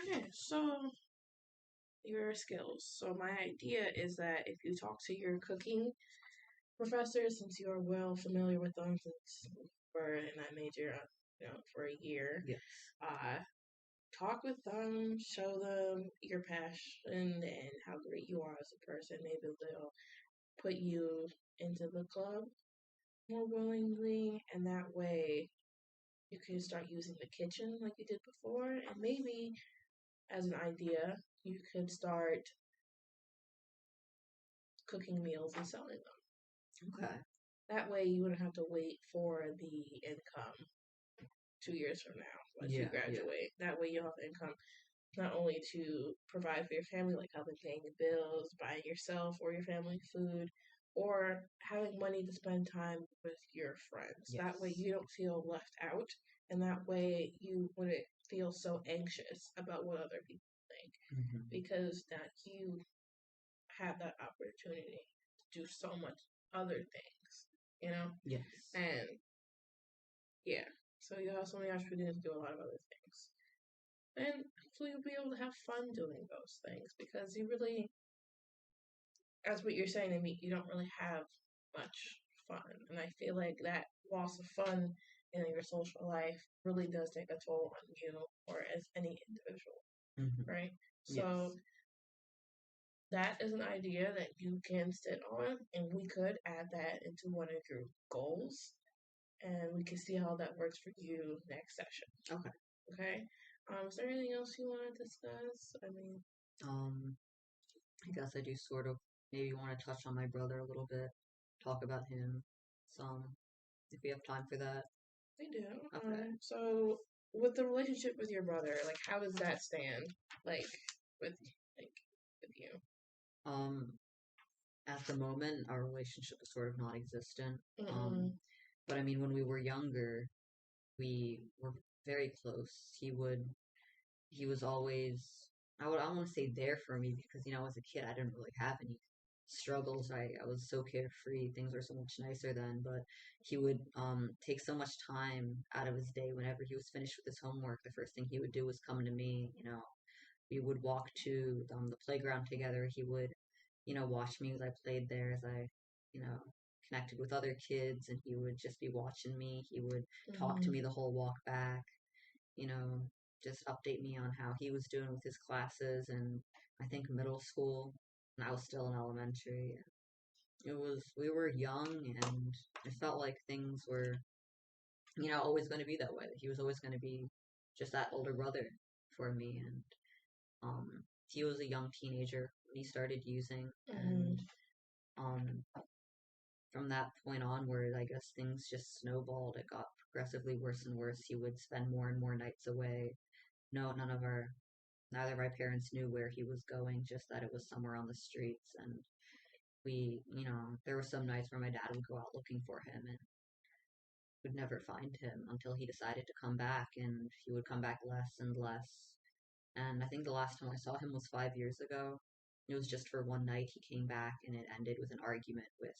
Okay, so your skills. So my idea is that if you talk to your cooking professor, since you are well familiar with them, since you were in that major, for a year, Yes. uh, talk with them, show them your passion and how great you are as a person. Maybe they'll put you into the club more willingly, and that way you can start using the kitchen like you did before, and maybe as an idea, you could start cooking meals and selling them. Okay. That way, you wouldn't have to wait for the income 2 years from now once you Yeah. graduate. That way, you'll have income not only to provide for your family, like helping paying the bills, buying yourself or your family food, or having money to spend time with your friends. Yes. That way, you don't feel left out, and that way, you wouldn't feel so anxious about what other people think because now you have that opportunity to do so much other things. Yes. And yeah, so you have so many opportunities to do a lot of other things. And hopefully you'll be able to have fun doing those things because you really, as what you're saying to me, you don't really have much fun. And I feel like that loss of fun in your social life really does take a toll on you or as any individual, right? So Yes. that is an idea that you can sit on, and we could add that into one of your goals, and we can see how that works for you next session. Okay. Okay. Is there anything else you want to discuss? I mean, I guess I do sort of maybe want to touch on my brother a little bit, talk about him some, if we have time for that. we do. Okay. So with the relationship with your brother, like, how does that stand? Like, with with you. At the moment, our relationship is sort of non-existent. Mm-mm. But I mean, when we were younger, we were very close. He was always, I don't want to say there for me because, as a kid, I didn't really have any struggles. I was so carefree. Things were so much nicer then. But he would take so much time out of his day whenever he was finished with his homework. The first thing he would do was come to me. We would walk to the playground together. He would, watch me as I played there, as I, you know, connected with other kids, and he would just be watching me. He would talk to me the whole walk back, you know, just update me on how he was doing with his classes, and I think middle school, and I was still in elementary. We were young, and it felt like things were, always going to be that way. He was always going to be just that older brother for me, and um, he was a young teenager when he started using, and um, from that point onward, I guess things just snowballed. It got progressively worse and worse. He would spend more and more nights away. No, neither of our parents knew where he was going, just that it was somewhere on the streets. And there were some nights where my dad would go out looking for him and would never find him until he decided to come back, and he would come back less and less. And I think the last time I saw him was 5 years ago. It was just for one night. He came back, and it ended with an argument with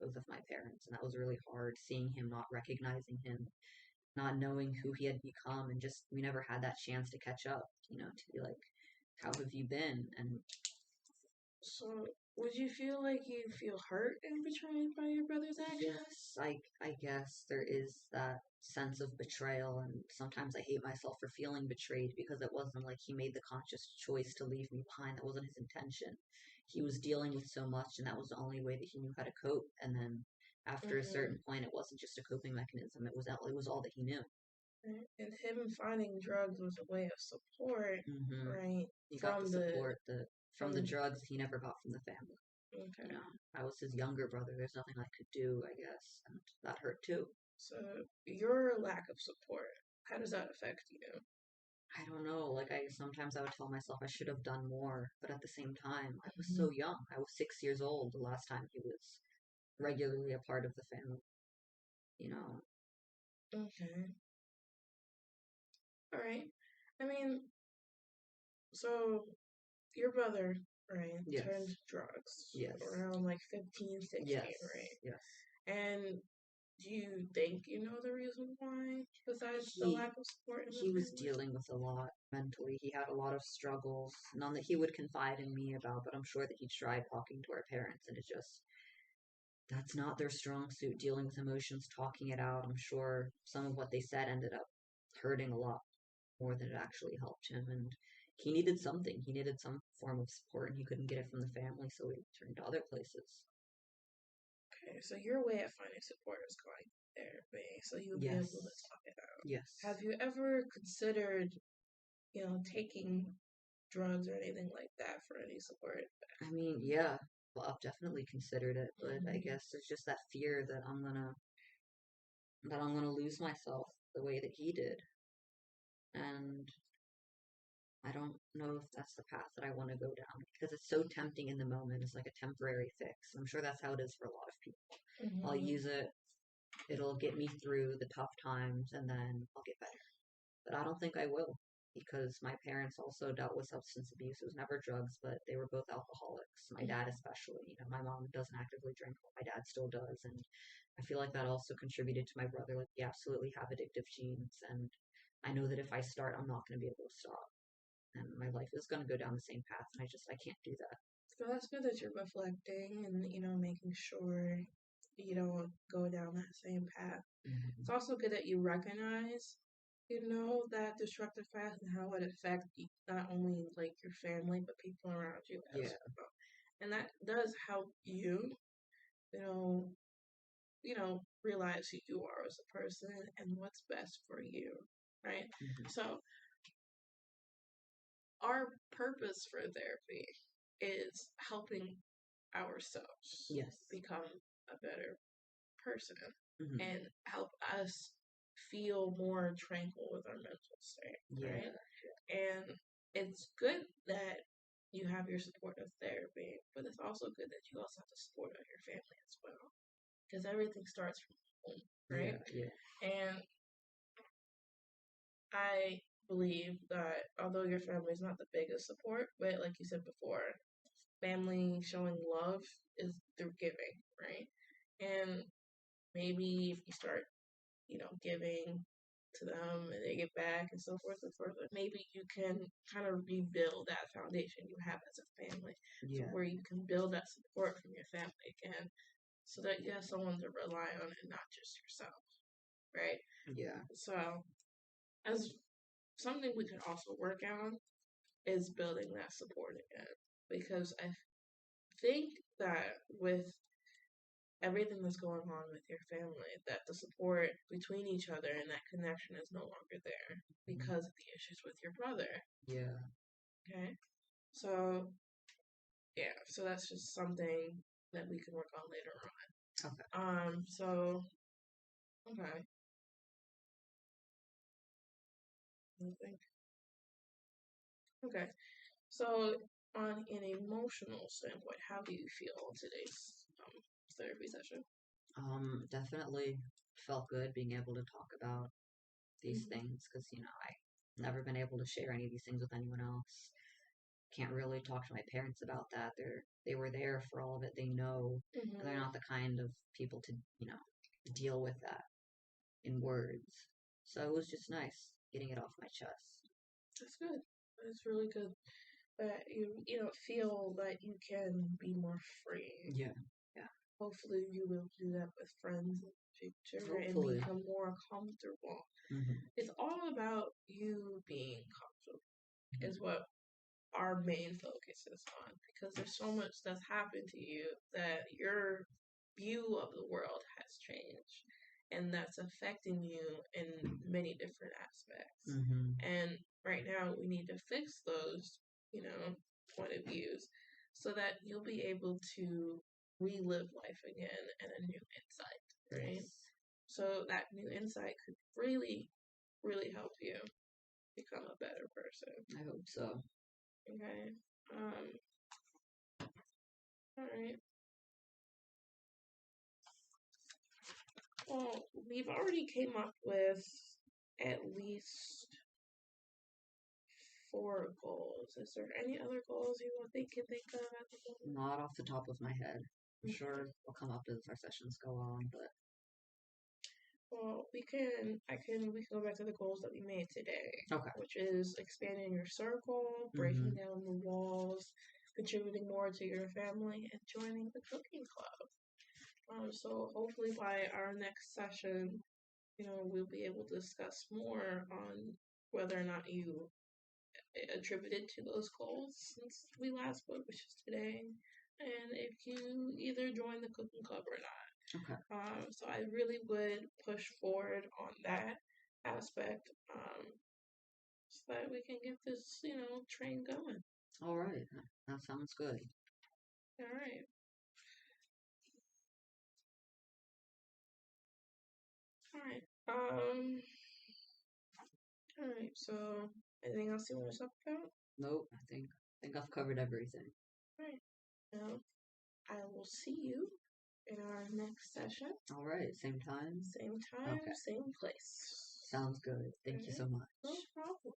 both of my parents. And that was really hard, seeing him, not recognizing him, not knowing who he had become, and just we never had that chance to catch up, to be like, how have you been? And So, would you feel like you feel hurt and betrayed by your brother's actions? yes, I guess there is that sense of betrayal, and sometimes I hate myself for feeling betrayed because it wasn't like he made the conscious choice to leave me behind. That wasn't his intention. He was dealing with so much, and that was the only way that he knew how to cope. And then after a certain point, it wasn't just a coping mechanism. It was all that he knew. And him finding drugs was a way of support, right? He got the support from the drugs he never got from the family. Okay. I was his younger brother. There's nothing I could do, I guess, and that hurt too. So your lack of support, how does that affect you? I don't know. Like sometimes I would tell myself I should have done more, but at the same time, I was so young. I was 6 years old the last time he was regularly a part of the family. Okay. All right. I mean, so your brother, right, Yes. turned drugs Yes. around like 15, 16, Yes. right? Yes. And do you think you know the reason why, besides the He lack of support in the he was family? dealing with a lot mentally. He had a lot of struggles, none that he would confide in me about, but I'm sure that he tried talking to our parents, and it just that's not their strong suit, dealing with emotions, talking it out. I'm sure some of what they said ended up hurting a lot more than it actually helped him, and he needed something. He needed some form of support, and he couldn't get it from the family, so he turned to other places. Okay, so your way of finding support is going therapy, so you'll be able to Yes. talk it out. Yes. Have you ever considered, taking drugs or anything like that for any support? I mean, yeah, well, I've definitely considered it, but I Mm-hmm. guess there's just that fear that I'm gonna lose myself the way that he did, and I don't know if that's the path that I want to go down because it's so tempting in the moment. It's like a temporary fix. I'm sure that's how it is for a lot of people. I'll Mm-hmm. use it, it'll get me through the tough times, and then I'll get better. But I don't think I will because my parents also dealt with substance abuse. It was never drugs, but they were both alcoholics. My dad, especially. My mom doesn't actively drink, but my dad still does. And I feel like that also contributed to my brother. Like, we absolutely have addictive genes. And I know that if I start, I'm not going to be able to stop. And my life is going to go down the same path. And I can't do that. So that's good that you're reflecting and, making sure you don't go down that same path. It's Hmm. also good that you recognize, that destructive path and how it affects not only like your family but people around you as Yeah. well. And that does help you, you know, realize who you are as a person and what's best for you, right? Hmm. So our purpose for therapy is helping ourselves Yes. become a better person Hmm. and help us feel more tranquil with our mental state, Yeah. right? And it's good that you have your support of therapy, but it's also good that you also have the support of your family as well, because everything starts from home, right? Yeah. Yeah. And I believe that although your family is not the biggest support, but like you said before, family showing love is through giving, right? And maybe if you start, giving to them and they get back and so forth and so forth, maybe you can kind of rebuild that foundation you have as a family. So Yeah. where you can build that support from your family again so that you have someone to rely on and not just yourself, right? Yeah. So as something we could also work on is building that support again. Because I think that with everything that's going on with your family, that the support between each other and that connection is no longer there Mhm. because of the issues with your brother. Yeah. Okay? So, yeah, so that's just something that we can work on later Okay. on. So, okay. I think. Okay. So, on an emotional standpoint, how do you feel today's therapy session? Definitely felt good being able to talk about these Mm-hmm. things because I've never been able to share any of these things with anyone else. Can't really talk to my parents about that. They were there for all of it. They know, and they're Mm-hmm. not the kind of people to deal with that in words. So it was just nice getting it off my chest. That's good. That's really good. That you feel that you can be more free. Yeah. Yeah. Hopefully, you will do that with friends in the future and Hopefully. become more comfortable. Hmm. It's all about you being comfortable, is Hmm. what our main focus is on. Because there's so much that's happened to you that your view of the world has changed. And that's affecting you in many different aspects. Hmm. And right now, we need to fix those, point of views so that you'll be able to relive life again and a new insight, right? Yes. So that new insight could really, really help you become a better person. I hope so. Okay. All right. Well, we've already came up with at least 4 goals. Is there any other goals you can think of at the moment? Not off the top of my head. I'm Okay. sure they'll come up as our sessions go on, but Well, we can go back to the goals that we made today, Okay. which is expanding your circle, Mm-hmm. breaking down the walls, contributing more to your family, and joining the cooking club. So hopefully by our next session, we'll be able to discuss more on whether or not you attributed to those goals since we last spoke, which is today, and if you either join the cooking club or not. Okay. So I really would push forward on that aspect, so that we can get this, train going. All right. That sounds good. All right. All right. All right. So, anything else you want to talk about? Nope. I think I've covered everything. All right. Now, I will see you in our next session. All right. Same time. Same time. Okay. Same place. Sounds good. Thank you so much. No problem.